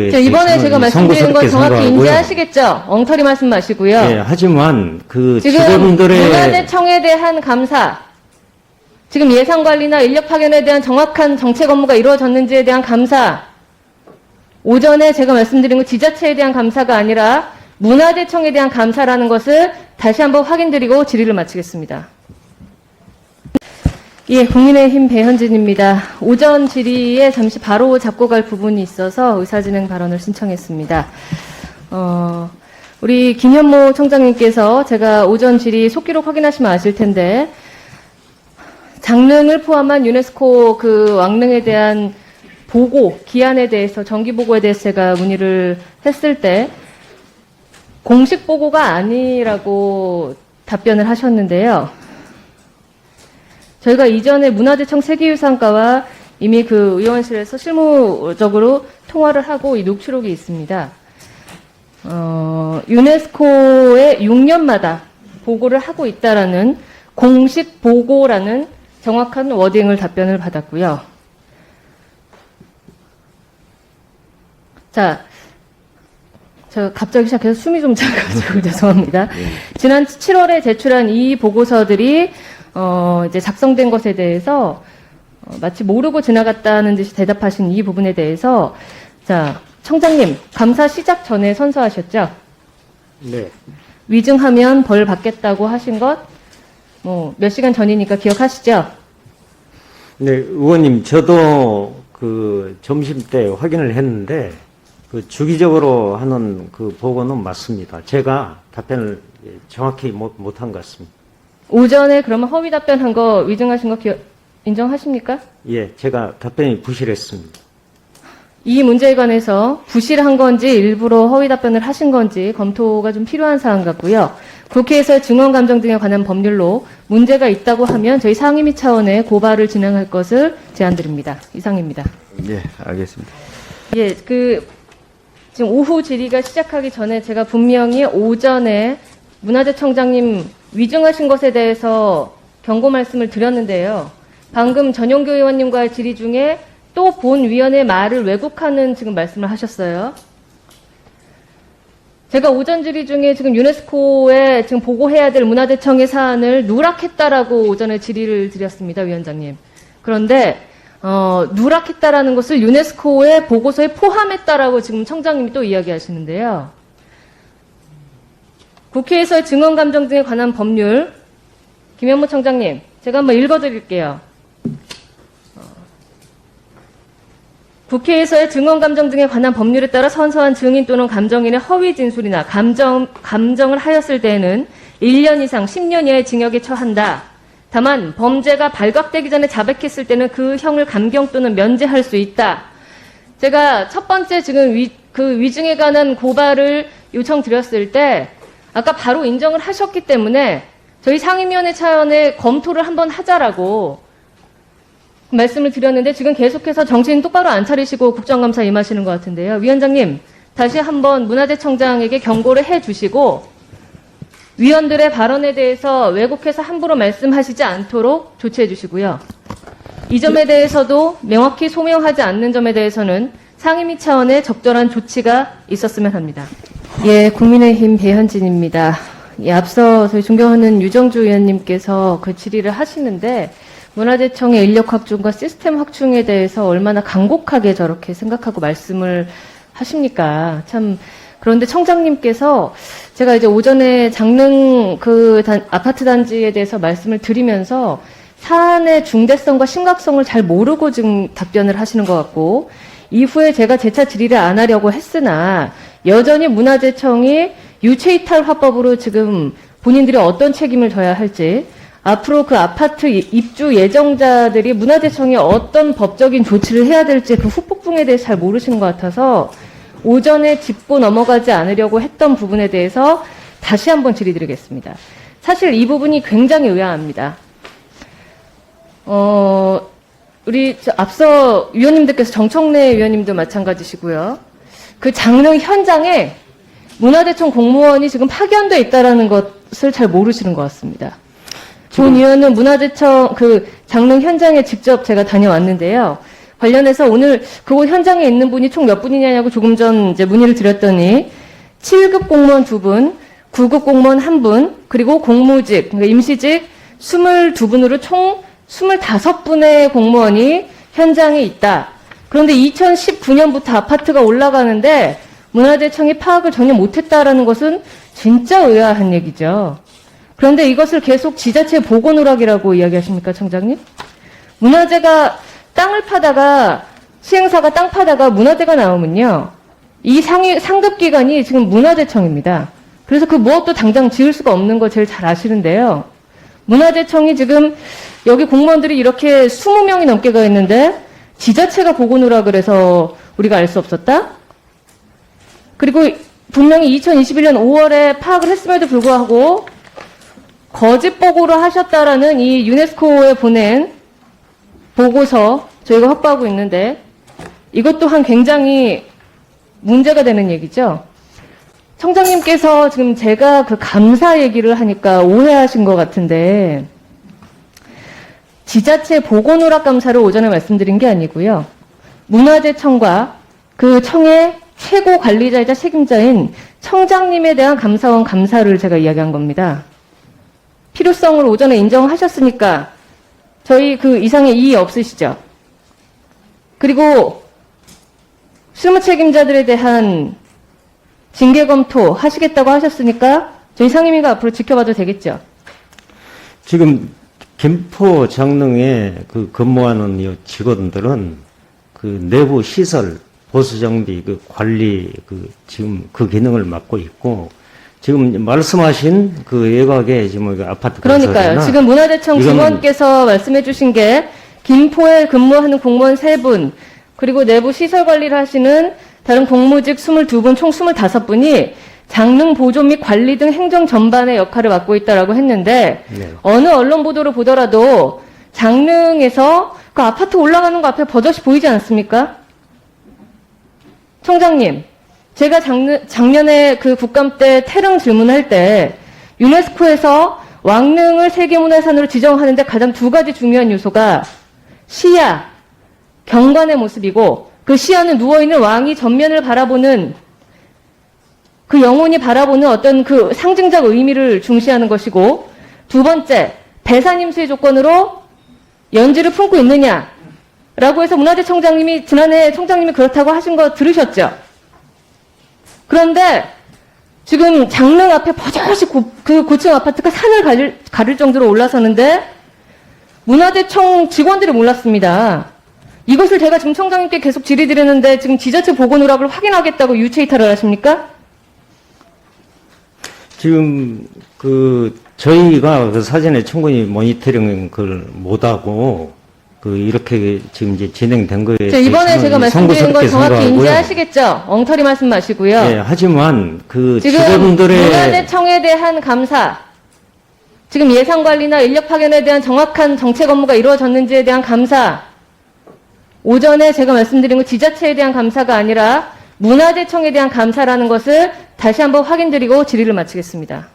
이번에 제가 말씀드리는 건 정확히 생각하고요. 인지하시겠죠? 엉터리 말씀 마시고요. 예, 하지만 그 지금 직원들의 문화재청에 대한 감사, 지금 예산관리나 인력 파견에 대한 정확한 정책 업무가 이루어졌는지에 대한 감사, 오전에 제가 말씀드린 건 지자체에 대한 감사가 아니라 문화재청에 대한 감사라는 것을 다시 한번 확인드리고 질의를 마치겠습니다. 예, 국민의힘 배현진입니다. 오전 질의에 잠시 바로 잡고 갈 부분이 있어서 의사진행 발언을 신청했습니다. 우리 김현모 청장님께서 제가 오전 질의 속기록 확인하시면 아실 텐데, 장릉을 포함한 유네스코 그 왕릉에 대한 보고, 기한에 대해서, 정기 보고에 대해서 제가 문의를 했을 때, 공식 보고가 아니라고 답변을 하셨는데요. 저희가 이전에 문화재청 세계유산과와 이미 그 의원실에서 실무적으로 통화를 하고 이 녹취록이 있습니다. 유네스코에 6년마다 보고를 하고 있다라는 공식 보고라는 정확한 워딩을 답변을 받았고요. 자, 저 갑자기 시작해서 숨이 좀 차가지고 죄송합니다. 지난 7월에 제출한 이 보고서들이 이제 작성된 것에 대해서 마치 모르고 지나갔다는 듯이 대답하신 이 부분에 대해서 자, 청장님 감사 시작 전에 선서하셨죠? 네. 위증하면 벌 받겠다고 하신 것 몇 시간 전이니까 기억하시죠? 네, 의원님, 저도 그 점심 때 확인을 했는데 그 주기적으로 하는 그 보고는 맞습니다. 제가 답변을 정확히 못한 것 같습니다. 오전에 그러면 허위 답변한 거 위증하신 거 인정하십니까? 예, 제가 답변이 부실했습니다. 이 문제에 관해서 부실한 건지 일부러 허위 답변을 하신 건지 검토가 좀 필요한 사안 같고요. 국회에서 증언 감정 등에 관한 법률로 문제가 있다고 하면 저희 상임위 차원의 고발을 진행할 것을 제안드립니다. 이상입니다. 예, 알겠습니다. 예, 지금 오후 질의가 시작하기 전에 제가 분명히 오전에 문화재청장님 위증하신 것에 대해서 경고 말씀을 드렸는데요. 방금 전용교 의원님과의 질의 중에 또 본위원의 말을 왜곡하는 지금 말씀을 하셨어요. 제가 오전 질의 중에 지금 유네스코에 지금 보고해야 될 문화재청의 사안을 누락했다라고 오전에 질의를 드렸습니다, 위원장님. 그런데 누락했다라는 것을 유네스코의 보고서에 포함했다라고 지금 청장님이 또 이야기하시는데요. 국회에서의 증언 감정 등에 관한 법률, 김현모 청장님, 제가 한번 읽어드릴게요. 국회에서의 증언 감정 등에 관한 법률에 따라 선서한 증인 또는 감정인의 허위 진술이나 감정을 하였을 때에는 1년 이상 10년 이하의 징역에 처한다. 다만 범죄가 발각되기 전에 자백했을 때는 그 형을 감경 또는 면제할 수 있다. 제가 첫 번째 지금 위증에 관한 고발을 요청드렸을 때 아까 바로 인정을 하셨기 때문에 저희 상임위원회 차원에 검토를 한번 하자라고 말씀을 드렸는데 지금 계속해서 정신 똑바로 안 차리시고 국정감사 임하시는 것 같은데요. 위원장님, 다시 한번 문화재청장에게 경고를 해주시고 위원들의 발언에 대해서 왜곡해서 함부로 말씀하시지 않도록 조치해 주시고요. 이 점에 대해서도 명확히 소명하지 않는 점에 대해서는 상임위 차원의 적절한 조치가 있었으면 합니다. 예, 국민의힘 배현진입니다. 예, 앞서 저희 존경하는 유정주 의원님께서 그 질의를 하시는데 문화재청의 인력 확충과 시스템 확충에 대해서 얼마나 간곡하게 저렇게 생각하고 말씀을 하십니까? 참, 그런데 청장님께서 제가 이제 오전에 장릉 아파트 단지에 대해서 말씀을 드리면서 사안의 중대성과 심각성을 잘 모르고 지금 답변을 하시는 것 같고, 이후에 제가 재차 질의를 안 하려고 했으나 여전히 문화재청이 유체이탈 화법으로 지금 본인들이 어떤 책임을 져야 할지, 앞으로 그 아파트 입주 예정자들이 문화재청이 어떤 법적인 조치를 해야 될지 그 후폭풍에 대해서 잘 모르시는 것 같아서 오전에 짚고 넘어가지 않으려고 했던 부분에 대해서 다시 한번 질의드리겠습니다. 사실 이 부분이 굉장히 의아합니다. 우리 앞서 위원님들께서 정청래 위원님도 마찬가지시고요. 그 장릉 현장에 문화재청 공무원이 지금 파견돼 있다라는 것을 잘 모르시는 것 같습니다. 본 의원은 문화재청 장릉 현장에 직접 제가 다녀왔는데요. 관련해서 오늘 그곳 현장에 있는 분이 총 몇 분이냐고 조금 전 이제 문의를 드렸더니 7급 공무원 2분, 9급 공무원 1분, 그리고 공무직, 그러니까 임시직 22분으로 총 25분의 공무원이 현장에 있다. 그런데 2019년부터 아파트가 올라가는데 문화재청이 파악을 전혀 못했다라는 것은 진짜 의아한 얘기죠. 그런데 이것을 계속 지자체 보고 누락이라고 이야기하십니까, 청장님? 문화재가 땅을 파다가 시행사가 땅 파다가 문화재가 나오면요. 이 상급 기관이 지금 문화재청입니다. 그래서 그 무엇도 당장 지을 수가 없는 거 제일 잘 아시는데요. 문화재청이 지금 여기 공무원들이 이렇게 20명이 넘게 가 있는데 지자체가 보고 누락을 해서 우리가 알 수 없었다? 그리고 분명히 2021년 5월에 파악을 했음에도 불구하고 거짓 보고를 하셨다라는 이 유네스코에 보낸 보고서 저희가 확보하고 있는데 이것 또한 굉장히 문제가 되는 얘기죠. 청장님께서 지금 제가 그 감사 얘기를 하니까 오해하신 것 같은데 지자체 보고 누락 감사를 오전에 말씀드린 게 아니고요. 문화재청과 그 청의 최고 관리자이자 책임자인 청장님에 대한 감사원 감사를 제가 이야기한 겁니다. 필요성을 오전에 인정하셨으니까 저희 그 이상의 이의 없으시죠? 그리고 실무 책임자들에 대한 징계 검토 하시겠다고 하셨으니까 저희 상임위가 앞으로 지켜봐도 되겠죠? 지금 김포 장릉에 그 근무하는 이 직원들은 그 내부 시설, 보수 정비, 그 관리, 지금 그 기능을 맡고 있고, 지금 말씀하신 그 외곽에 지금 그 아파트 그러니까요. 건설이나 지금 문화재청 이거는- 직원께서 말씀해 주신 게 김포에 근무하는 공무원 3분, 그리고 내부 시설 관리를 하시는 다른 공무직 22분, 총 25분이 장릉 보존 및 관리 등 행정 전반의 역할을 맡고 있다라고 했는데 네. 어느 언론 보도를 보더라도 장릉에서 그 아파트 올라가는 거 앞에 버젓이 보이지 않습니까? 청장님, 제가 작년에 그 국감 때 태릉 질문할 때 유네스코에서 왕릉을 세계문화유산으로 지정하는데 가장 2가지 중요한 요소가 시야, 경관의 모습이고 그 시야는 누워있는 왕이 전면을 바라보는 그 영혼이 바라보는 어떤 그 상징적 의미를 중시하는 것이고, 2번째, 배산임수의 조건으로 연지를 품고 있느냐라고 해서 문화재청장님이 지난해 청장님이 그렇다고 하신 거 들으셨죠? 그런데 지금 장릉 앞에 버젓이 그 고층 아파트가 산을 가를 정도로 올라서는데 문화재청 직원들이 몰랐습니다. 이것을 제가 지금 청장님께 계속 질의드리는데 지금 지자체 보고 누락을 확인하겠다고 유체이탈을 하십니까? 지금 저희가 그 사전에 충분히 모니터링 그걸 못하고 이렇게 지금 이제 진행된 거에 이번에 제가 말씀드린 걸 정확히 생각하고요. 인지하시겠죠? 엉터리 말씀 마시고요. 예, 하지만 그 지금 직원들의 문화재청에 대한 감사, 지금 예산 관리나 인력 파견에 대한 정확한 정책 업무가 이루어졌는지에 대한 감사, 오전에 제가 말씀드린 거 지자체에 대한 감사가 아니라 문화재청에 대한 감사라는 것을 다시 한번 확인드리고 질의를 마치겠습니다.